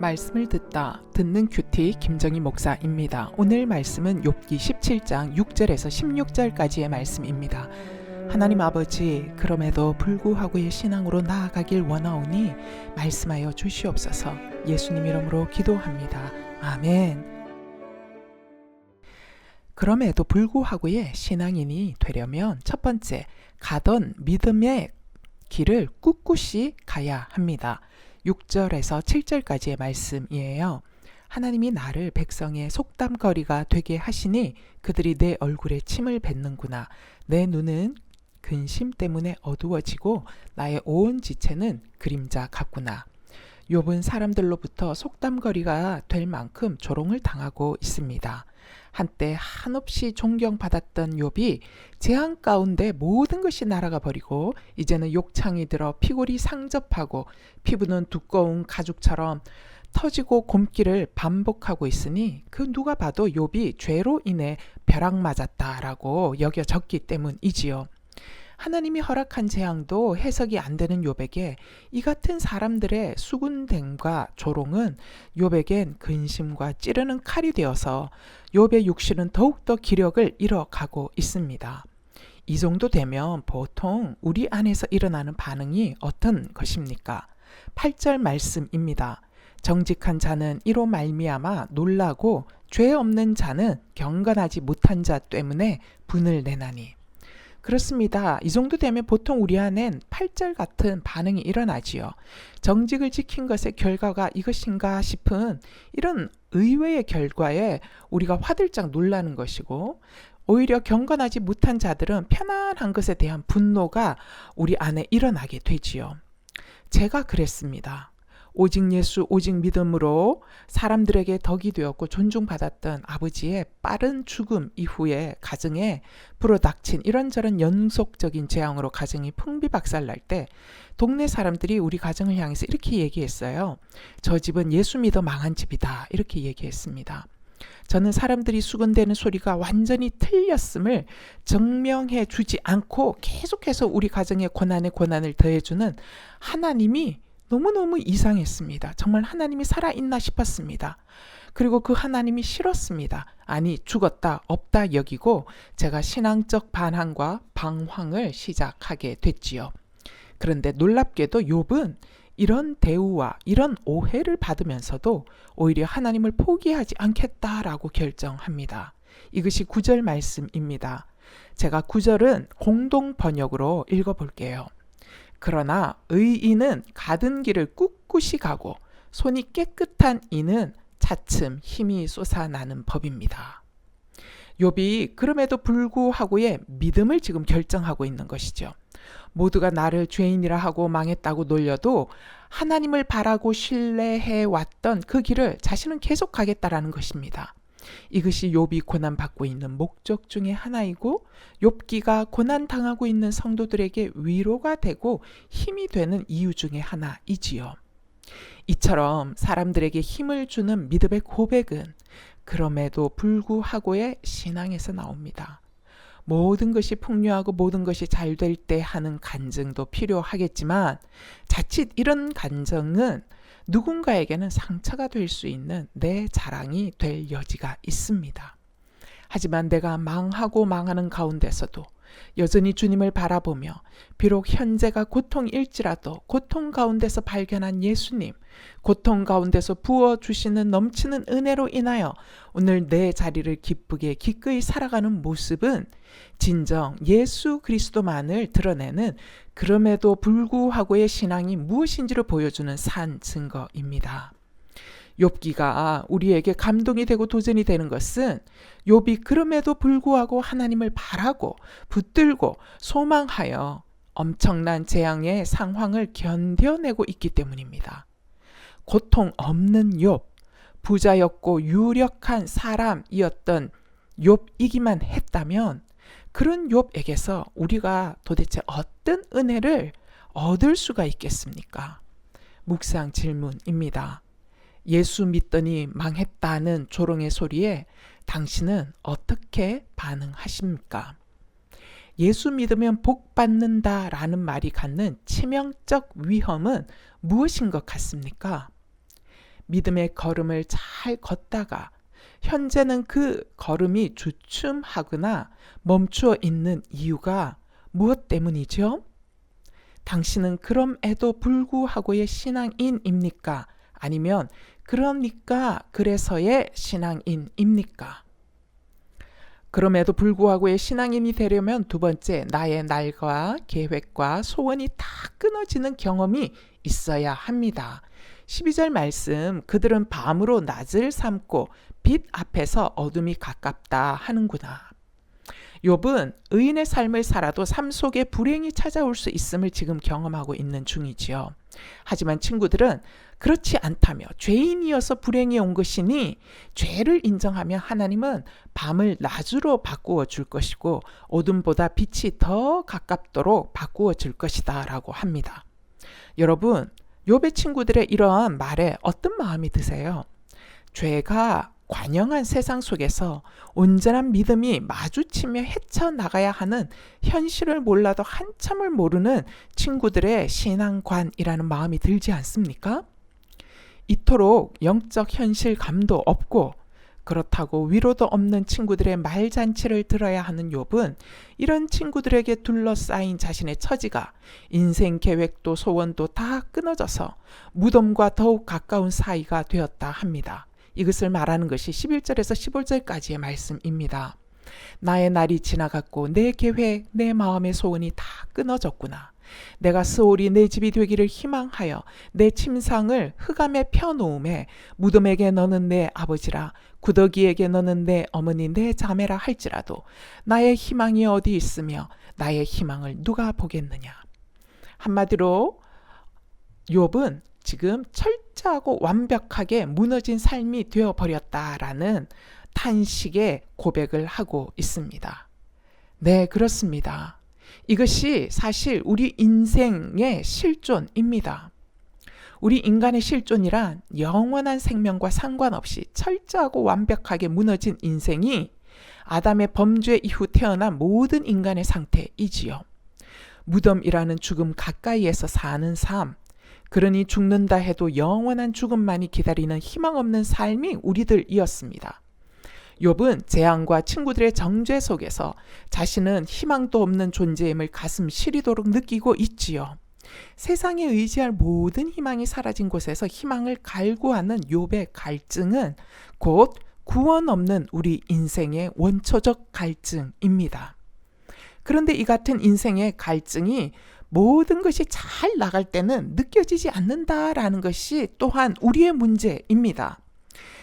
말씀을 듣는 큐티 김정희 목사입니다. 오늘 말씀은 욥기 17장 6절에서 16절까지의 말씀입니다. 하나님 아버지, 그럼에도 불구하고의 신앙으로 나아가길 원하오니 말씀하여 주시옵소서. 예수님 이름으로 기도합니다. 아멘. 그럼에도 불구하고의 신앙인이 되려면 첫 번째, 가던 믿음의 길을 꿋꿋이 가야 합니다. 6절에서 7절까지의 말씀이에요. 하나님이 나를 백성의 속담거리가 되게 하시니 그들이 내 얼굴에 침을 뱉는구나. 내 눈은 근심 때문에 어두워지고 나의 온 지체는 그림자 같구나. 욥은 사람들로부터 속담거리가 될 만큼 조롱을 당하고 있습니다. 한때 한없이 존경받았던 욥이 재앙 가운데 모든 것이 날아가 버리고 이제는 욕창이 들어 피골이 상접하고 피부는 두꺼운 가죽처럼 터지고 곪기를 반복하고 있으니 그 누가 봐도 욥이 죄로 인해 벼락 맞았다라고 여겨졌기 때문이지요. 하나님이 허락한 재앙도 해석이 안 되는 욥에게 이 같은 사람들의 수군댐과 조롱은 욥에겐 근심과 찌르는 칼이 되어서 욥의 육신은 더욱더 기력을 잃어가고 있습니다. 이 정도 되면 보통 우리 안에서 일어나는 반응이 어떤 것입니까? 8절 말씀입니다. 정직한 자는 이로 말미암아 놀라고 죄 없는 자는 경건하지 못한 자 때문에 분을 내나니. 그렇습니다. 이 정도 되면 보통 우리 안엔 8절 같은 반응이 일어나지요. 정직을 지킨 것의 결과가 이것인가 싶은 이런 의외의 결과에 우리가 화들짝 놀라는 것이고, 오히려 경건하지 못한 자들은 편안한 것에 대한 분노가 우리 안에 일어나게 되지요. 제가 그랬습니다. 오직 예수, 오직 믿음으로 사람들에게 덕이 되었고 존중받았던 아버지의 빠른 죽음 이후에 가정에 불어닥친 이런저런 연속적인 재앙으로 가정이 풍비박살날 때 동네 사람들이 우리 가정을 향해서 이렇게 얘기했어요. 저 집은 예수 믿어 망한 집이다. 이렇게 얘기했습니다. 저는 사람들이 수군대는 소리가 완전히 틀렸음을 증명해 주지 않고 계속해서 우리 가정의 고난에 고난을 더해주는 하나님이 너무너무 이상했습니다. 정말 하나님이 살아있나 싶었습니다. 그리고 그 하나님이 싫었습니다. 아니, 죽었다, 없다 여기고 제가 신앙적 반항과 방황을 시작하게 됐지요. 그런데 놀랍게도 욥은 이런 대우와 이런 오해를 받으면서도 오히려 하나님을 포기하지 않겠다라고 결정합니다. 이것이 9절 말씀입니다. 제가 9절은 공동 번역으로 읽어볼게요. 그러나 의인은 가던 길을 꿋꿋이 가고 손이 깨끗한 이는 차츰 힘이 솟아나는 법입니다. 욥이 그럼에도 불구하고의 믿음을 지금 결정하고 있는 것이죠. 모두가 나를 죄인이라 하고 망했다고 놀려도 하나님을 바라고 신뢰해 왔던 그 길을 자신은 계속 가겠다라는 것입니다. 이것이 욥이 고난받고 있는 목적 중에 하나이고 욥기가 고난당하고 있는 성도들에게 위로가 되고 힘이 되는 이유 중에 하나이지요. 이처럼 사람들에게 힘을 주는 믿음의 고백은 그럼에도 불구하고의 신앙에서 나옵니다. 모든 것이 풍요하고 모든 것이 잘 될 때 하는 간증도 필요하겠지만 자칫 이런 간증은 누군가에게는 상처가 될 수 있는 내 자랑이 될 여지가 있습니다. 하지만 내가 망하고 망하는 가운데서도 여전히 주님을 바라보며 비록 현재가 고통일지라도 고통 가운데서 발견한 예수님, 고통 가운데서 부어주시는 넘치는 은혜로 인하여 오늘 내 자리를 기쁘게 기꺼이 살아가는 모습은 진정 예수 그리스도만을 드러내는 그럼에도 불구하고의 신앙이 무엇인지를 보여주는 산 증거입니다. 욥기가 우리에게 감동이 되고 도전이 되는 것은 욥이 그럼에도 불구하고 하나님을 바라고 붙들고 소망하여 엄청난 재앙의 상황을 견뎌내고 있기 때문입니다. 고통 없는 욥, 부자였고 유력한 사람이었던 욥이기만 했다면 그런 욥에게서 우리가 도대체 어떤 은혜를 얻을 수가 있겠습니까? 묵상 질문입니다. 예수 믿더니 망했다는 조롱의 소리에 당신은 어떻게 반응하십니까? 예수 믿으면 복 받는다라는 말이 갖는 치명적 위험은 무엇인 것 같습니까? 믿음의 걸음을 잘 걷다가 현재는 그 걸음이 주춤하거나 멈추어 있는 이유가 무엇 때문이죠? 당신은 그럼에도 불구하고의 신앙인입니까? 아니면 그러니까 그래서의 신앙인입니까? 그럼에도 불구하고의 신앙인이 되려면 두 번째, 나의 날과 계획과 소원이 다 끊어지는 경험이 있어야 합니다. 12절 말씀, 그들은 밤으로 낮을 삼고 빛 앞에서 어둠이 가깝다 하는구나. 욥은 의인의 삶을 살아도 삶 속에 불행이 찾아올 수 있음을 지금 경험하고 있는 중이지요. 하지만 친구들은 그렇지 않다며 죄인이어서 불행이 온 것이니 죄를 인정하며 하나님은 밤을 낮으로 바꾸어 줄 것이고 어둠보다 빛이 더 가깝도록 바꾸어 줄 것이다 라고 합니다. 여러분, 욥의 친구들의 이러한 말에 어떤 마음이 드세요? 죄가 관영한 세상 속에서 온전한 믿음이 마주치며 헤쳐나가야 하는 현실을 몰라도 한참을 모르는 친구들의 신앙관이라는 마음이 들지 않습니까? 이토록 영적 현실감도 없고 그렇다고 위로도 없는 친구들의 말잔치를 들어야 하는 욥은 이런 친구들에게 둘러싸인 자신의 처지가 인생 계획도 소원도 다 끊어져서 무덤과 더욱 가까운 사이가 되었다 합니다. 이것을 말하는 것이 11절에서 15절까지의 말씀입니다. 나의 날이 지나갔고 내 계획, 내 마음의 소원이 다 끊어졌구나. 내가 스올이 내 집이 되기를 희망하여 내 침상을 흑암에 펴놓음에 무덤에게 너는 내 아버지라 구더기에게 너는 내 어머니 내 자매라 할지라도 나의 희망이 어디 있으며 나의 희망을 누가 보겠느냐. 한마디로 욥은 지금 철저하고 완벽하게 무너진 삶이 되어버렸다라는 탄식의 고백을 하고 있습니다. 네, 그렇습니다. 이것이 사실 우리 인생의 실존입니다. 우리 인간의 실존이란 영원한 생명과 상관없이 철저하고 완벽하게 무너진 인생이 아담의 범죄 이후 태어난 모든 인간의 상태이지요. 무덤이라는 죽음 가까이에서 사는 삶, 그러니 죽는다 해도 영원한 죽음만이 기다리는 희망 없는 삶이 우리들이었습니다. 욥은 재앙과 친구들의 정죄 속에서 자신은 희망도 없는 존재임을 가슴 시리도록 느끼고 있지요. 세상에 의지할 모든 희망이 사라진 곳에서 희망을 갈구하는 욥의 갈증은 곧 구원 없는 우리 인생의 원초적 갈증입니다. 그런데 이 같은 인생의 갈증이 모든 것이 잘 나갈 때는 느껴지지 않는다라는 것이 또한 우리의 문제입니다.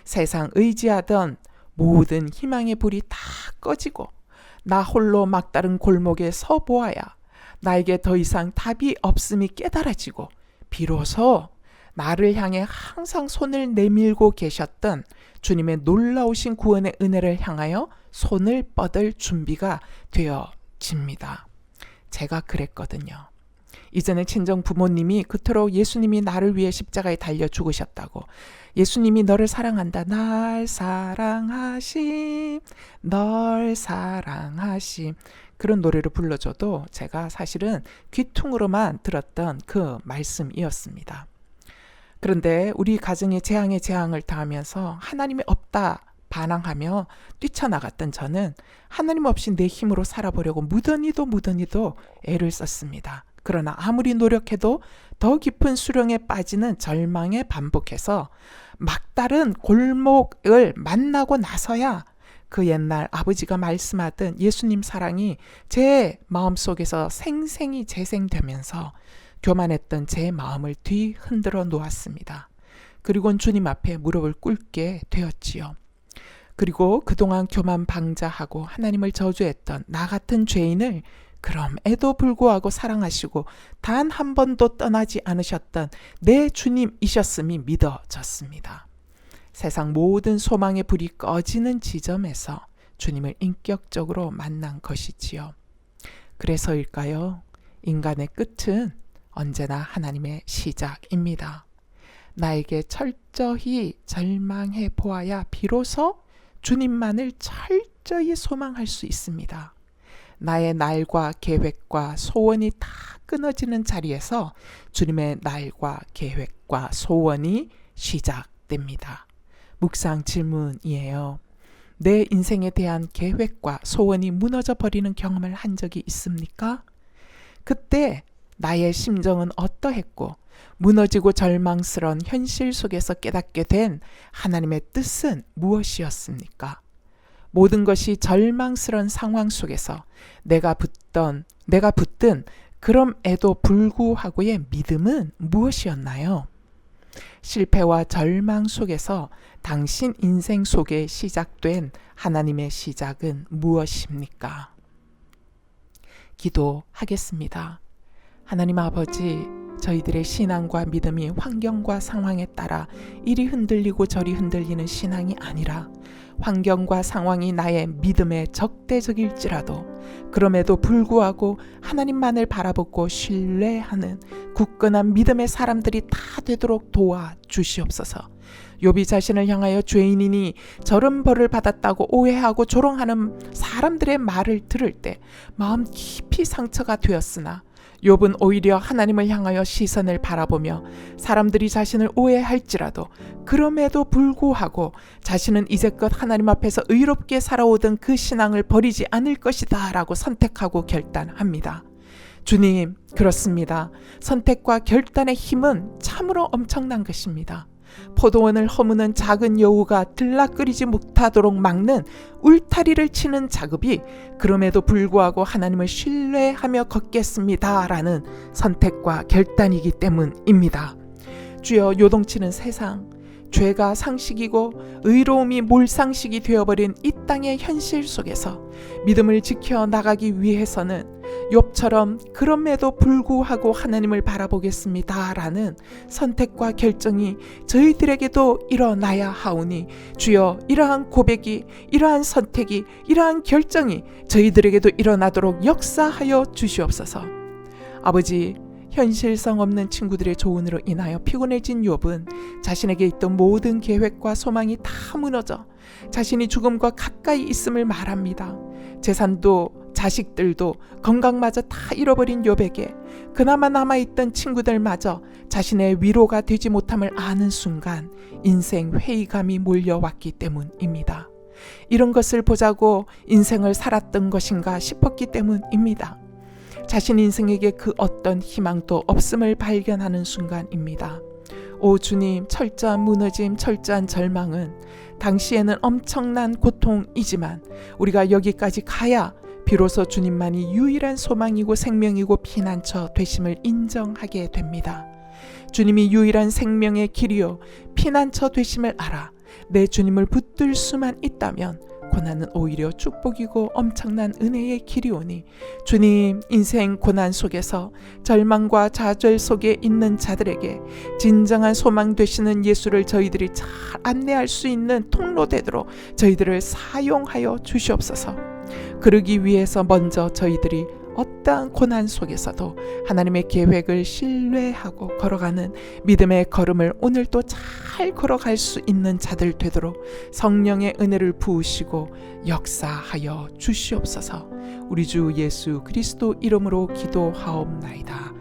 세상 의지하던 모든 희망의 불이 다 꺼지고 나 홀로 막다른 골목에 서 보아야 나에게 더 이상 답이 없음이 깨달아지고 비로소 나를 향해 항상 손을 내밀고 계셨던 주님의 놀라우신 구원의 은혜를 향하여 손을 뻗을 준비가 되어집니다. 제가 그랬거든요. 이전에 친정 부모님이 그토록 예수님이 나를 위해 십자가에 달려 죽으셨다고, 예수님이 너를 사랑한다, 날 사랑하심, 널 사랑하심, 그런 노래를 불러줘도 제가 사실은 귀퉁으로만 들었던 그 말씀이었습니다. 그런데 우리 가정에 재앙에 재앙을 당하면서 하나님이 없다 반항하며 뛰쳐나갔던 저는 하나님 없이 내 힘으로 살아보려고 무던히도 애를 썼습니다. 그러나 아무리 노력해도 더 깊은 수렁에 빠지는 절망에 반복해서 막다른 골목을 만나고 나서야 그 옛날 아버지가 말씀하던 예수님 사랑이 제 마음속에서 생생히 재생되면서 교만했던 제 마음을 뒤흔들어 놓았습니다. 그리고는 주님 앞에 무릎을 꿇게 되었지요. 그리고 그동안 교만 방자하고 하나님을 저주했던 나 같은 죄인을 그럼에도 불구하고 사랑하시고 단 한 번도 떠나지 않으셨던 내 주님이셨음이 믿어졌습니다. 세상 모든 소망의 불이 꺼지는 지점에서 주님을 인격적으로 만난 것이지요. 그래서일까요? 인간의 끝은 언제나 하나님의 시작입니다. 나에게 철저히 절망해 보아야 비로소 주님만을 철저히 소망할 수 있습니다. 나의 날과 계획과 소원이 다 끊어지는 자리에서 주님의 날과 계획과 소원이 시작됩니다. 시작됩니다. 묵상 질문이에요. 내 인생에 대한 계획과 소원이 무너져 버리는 경험을 한 적이 있습니까? 그때 나의 심정은 어떠했고 무너지고 절망스러운 현실 속에서 깨닫게 된 하나님의 뜻은 무엇이었습니까? 모든 것이 절망스러운 상황 속에서 내가 붙든 그럼에도 불구하고의 믿음은 무엇이었나요? 실패와 절망 속에서 당신 인생 속에 시작된 하나님의 시작은 무엇입니까? 기도하겠습니다. 하나님 아버지, 저희들의 신앙과 믿음이 환경과 상황에 따라 이리 흔들리고 저리 흔들리는 신앙이 아니라 환경과 상황이 나의 믿음의 적대적일지라도 그럼에도 불구하고 하나님만을 바라보고 신뢰하는 굳건한 믿음의 사람들이 다 되도록 도와주시옵소서. 욥이 자신을 향하여 죄인이니 저런 벌을 받았다고 오해하고 조롱하는 사람들의 말을 들을 때 마음 깊이 상처가 되었으나 욥은 오히려 하나님을 향하여 시선을 바라보며 사람들이 자신을 오해할지라도 그럼에도 불구하고 자신은 이제껏 하나님 앞에서 의롭게 살아오던 그 신앙을 버리지 않을 것이다 라고 선택하고 결단합니다. 주님, 그렇습니다. 선택과 결단의 힘은 참으로 엄청난 것입니다. 포도원을 허무는 작은 여우가 들락거리지 못하도록 막는 울타리를 치는 작업이 그럼에도 불구하고 하나님을 신뢰하며 걷겠습니다 라는 선택과 결단이기 때문입니다. 주여, 요동치는 세상, 죄가 상식이고 의로움이 몰상식이 되어버린 이 땅의 현실 속에서 믿음을 지켜나가기 위해서는 욥처럼 그럼에도 불구하고 하나님을 바라보겠습니다 라는 선택과 결정이 저희들에게도 일어나야 하오니 주여, 이러한 고백이, 이러한 선택이, 이러한 결정이 저희들에게도 일어나도록 역사하여 주시옵소서. 아버지, 현실성 없는 친구들의 조언으로 인하여 피곤해진 욥은 자신에게 있던 모든 계획과 소망이 다 무너져 자신이 죽음과 가까이 있음을 말합니다. 재산도 자식들도 건강마저 다 잃어버린 욥에게 그나마 남아있던 친구들마저 자신의 위로가 되지 못함을 아는 순간 인생 회의감이 몰려왔기 때문입니다. 이런 것을 보자고 인생을 살았던 것인가 싶었기 때문입니다. 자신 인생에게 그 어떤 희망도 없음을 발견하는 순간입니다. 오 주님, 철저한 무너짐, 철저한 절망은 당시에는 엄청난 고통이지만 우리가 여기까지 가야 비로소 주님만이 유일한 소망이고 생명이고 피난처 되심을 인정하게 됩니다. 주님이 유일한 생명의 길이요 피난처 되심을 알아 내 주님을 붙들 수만 있다면 고난은 오히려 축복이고 엄청난 은혜의 길이오니 주님, 인생 고난 속에서 절망과 좌절 속에 있는 자들에게 진정한 소망 되시는 예수를 저희들이 잘 안내할 수 있는 통로 되도록 저희들을 사용하여 주시옵소서. 그러기 위해서 먼저 저희들이 어떠한 고난 속에서도 하나님의 계획을 신뢰하고 걸어가는 믿음의 걸음을 오늘도 잘 걸어갈 수 있는 자들 되도록 성령의 은혜를 부으시고 역사하여 주시옵소서. 우리 주 예수 그리스도 이름으로 기도하옵나이다.